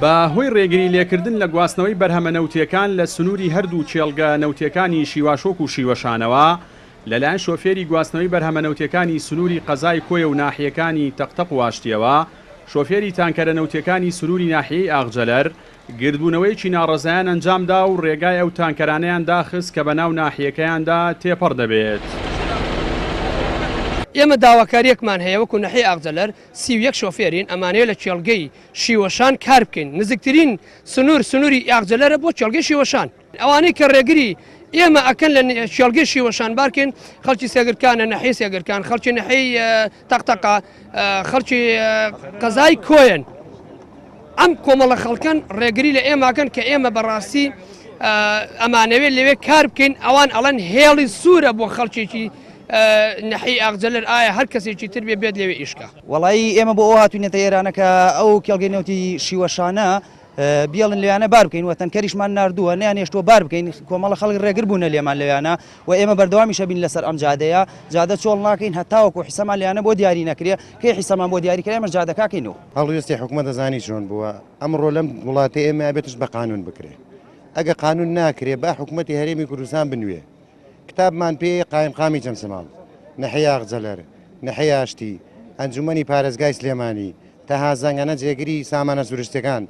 بە هۆی ڕێگری لێکردن لە گواستنەوەی بەرهەمە نەوتیەکان لە سنووری هەردوو چێڵگە نەوتیەکانی شیواشۆک و شیوەشانەوە لەلایەن شۆفێری گواستنەوەی بەرهەمە نەوتیەکانی سنووری قەزای کۆیە و ناحیەکانی تەقتەق و ئاشتیەوە، شۆفێری تانکەرە نەوتیەکانی سنووری ناحیەی ئاغجەلەر گردبوونەوەیکی ناڕەزایان ئەنجامدا و ڕێگای ئەو تانکەرانەیان داخست کە بەناو ناحیەکەیاندا تێپەڕ دەبێت. ئێمە داواکاریەکمان هەیە وەکو ناحیەی ئاغجەلەر 31 شۆفێرین ئەمانەیە لە چێڵگەی شیوەشان کار بکەین. نزیکترین سنووری ئاغجەلەرە بۆ چێڵگەی شیوەشان. ئەوانەی کە ڕێگری ئێمە ئەکەن لە چێڵگەی شیوەشان بارکەین، خەڵکی سێگرکانە ناحیەی سێگرکان، خەڵکی ناحیەی تەقتەقا، خەڵکی قەزای کۆیەن. ئەم کۆمەڵە خەڵکان ڕێگری لە ئێماکەن کە ئێمە بەڕاستی ئەمانەوێت لەوێ کار بکەین. ئەوان ئەڵەن هێڵی سوورە بۆ خەڵکێکی ناحیەی ئاغجەلەر ئایا هەر کەسێکی تر بێت لەوێ ئیشکە. وەڵی ئێمە بۆ ئەو هاتوینەتە ئێرانەکە ئەو کێڵگەی نەوتی شیوەشانە بیاڵن لەوانە بار بکەین، وەتەنکەریشمان نردووە نیانێشتوە بار بکەین، کۆمەڵە خەڵک ڕێگر بوونە لێمان لەوانە و ئێمە بەردەوامیشە بین لەسەر ئەم جادەیە. جادە چۆڵ ناکەین هەتاوەکو حیسەمان لەوانە بۆ دیاری نەکرێ، کەی حیسەمان بۆ دیاریکرێ ئێمە جادەکەکەینەوە. هەڵوێستی حکوومەت دەزانی چۆن بووە ئەمڕۆ لەم وڵاتی ئێمە بێتش بە قانون بکرێ. ئەگە قانون ناکرێ با حکوومەتی هەرێمی کوردستان بنوێ. کتابمان پێ قایمقامی جەمسەماڵ، ناحیەی ئاغجەلەر، ناحیەی ئاشتی، ئەنجومەنی پارێزگای سلێمانی، تەها زەنگەنە جێگیری سامانە سروشتەکان،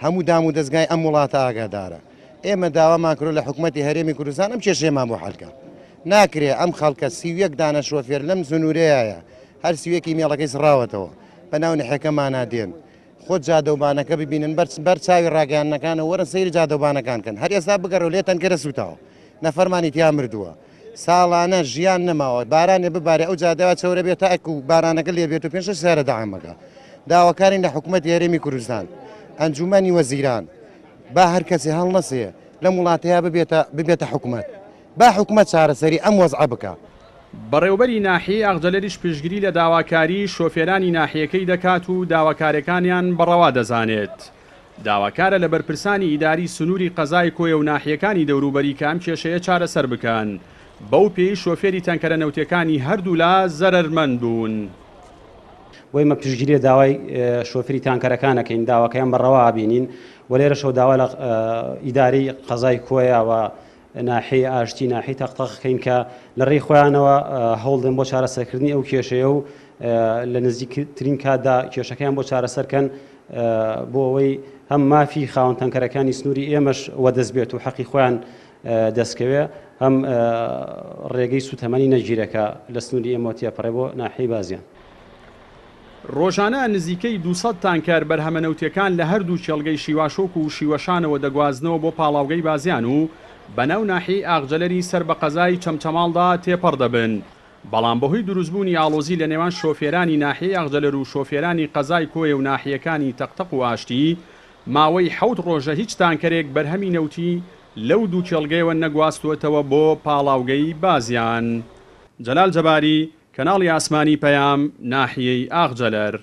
هەموو دام و دەستگای ئەم وڵاتە ئاگادارە. ئێمە داوامان کرۆ لە حکوومەتی هەرێمی کوردستان ئەم کێشەیەمان بۆ حەلکە. ناکرێ ئەم خەڵکە 31 دانە شۆفێر لەم سنوورەیە هەر 31 مێڵەکەی سڕاوەتەوە بەناو ناحیەکەمانە دێن. خۆت جادەوبانەکە ببینن بەر چاوی ڕاگەیانەکانە وەرە سەیری جادەوبانەکان کەن. هەر ئێستا بگەڕەوە لێ تەنکەرە سوتاوە، نەفەرمانی تیا مردووە. ساڵانە ژیان نەماوە، بارانێ ببارێ ئەو جادەوە چەورە بێت تا ئەک و بارانەکە لێ بێت و 5 سارە داعامەکە. داواکارین لە حکوومەتی هەرێمی کوردستان، ئەنجومەنی وەزیران، با هەر کەسێ هەڵ نەسێ لەم وڵاتەیە ببێتە حکوومەت، با حکوومەت چارەسەری ئەم وەزعە بکە. بەڕێوەبەری ناحیەی ئاغجەلەریش پشتگیری لە داواکاری شۆفێرانی ناحیەکەی دەکات و داواکارەکانیان بەڕەوا دەزانێت. داواکارە لە بەرپرسانی ئیداری سنووری قەزای کۆیە و ناحیەکانی دەوروبەری کە ئەم کێشەیە چارەسەر بکەن. بەو پێی شۆفێری تەنکەرە نەوتیەکانی هەردوو لا زەرەرمەند بوون. وەیمە پشتگیری داوای شۆفێری تانکەرەکانەکەین، داواکەیان بەڕەوا بینین و لێرە شەو داوا لە ئیداری قەزای کۆیە و ناحیەی ئاشتی ناحیەی تەقتەقەکەین کە لە ڕێی خۆیانەوە هەوڵدن بۆ چارەسەرکردنی ئەو کێشەیە و لە نزیکترین کاتدا کێشەکەیان بۆ چارەسەرکەن بۆ ئەوەی هەم مافی خاوەن تەنکەرەکانی سنووری ئێمەش وەدەست بێت و حەقی خۆیان دەستکەوێ، هەم ڕێگەی سوتەمەنی نەگیرەکە لە سنووری ئێمە تێپەڕێ بۆ ناحیەی بازیان. ڕۆژانە نزیکەی 200 تانکەر بەرهەمە نەوتیەکان لە هەردوو چێڵگەی شیواشۆک و شیوەشانەوە دەگوازنەوە بۆ پاڵاوگەی بازیان و بەناو ناحیەی ئاغجەلەری سەر بە قەزای چەمچەماڵدا تێپەڕ دەبن. بەڵام بەهۆی دروستبوونی ئاڵۆزی لە نێوان شۆفێرانی ناحیەی ئاغجەلەر و شۆفێرانی قەزای کۆیە و ناحیەکانی تەقتەق و ئاشتی ماوەی 7 ڕۆژە هیچ تانکەرێک بەرهەمی نەوتی لەو دوو چێڵگەیەوە نەگواستوەتەوە بۆ پاڵاوگەی بازیان. جەلال جەباری، کەناڵی ئاسمانی پەیام، ناحیەی ئاغجەلەر.